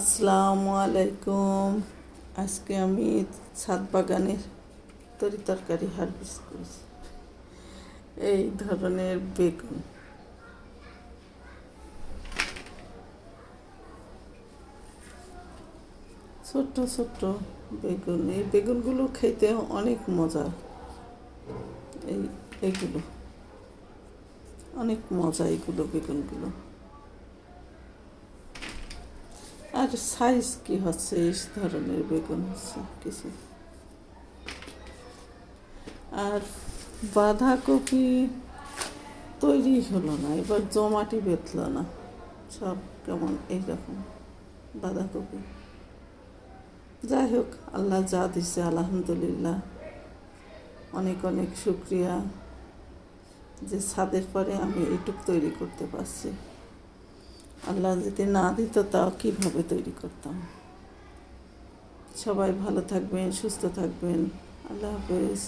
আসসালামু আলাইকুম। আজকে আমি ছাদ বাগানের তরকারি হারভেস্ট করেছি। এই ধরনের বেগুন, ছোট্ট ছোট্ট বেগুন। এই বেগুনগুলো খেতে অনেক মজা। এইগুলো অনেক মজা, এইগুলো বেগুনগুলো। আর সাইজ কি হচ্ছে, এই ধরনের বেগুন হচ্ছে কিছু। আর বাঁধাকপি তৈরি হলো না, এবার জমাটি বেঁধল না, সব কেমন এইরকম বাঁধাকপি। যাই হোক, আল্লাহ যা দিছে আলহামদুলিল্লাহ, অনেক অনেক শুক্রিয়া যে ছাদের পরে আমি এইটুক তৈরি করতে পারছি। আল্লাহ যদি না দিত তাও কীভাবে তৈরি করতাম। সবাই ভালো থাকবেন, সুস্থ থাকবেন। আল্লাহ হাফেজ।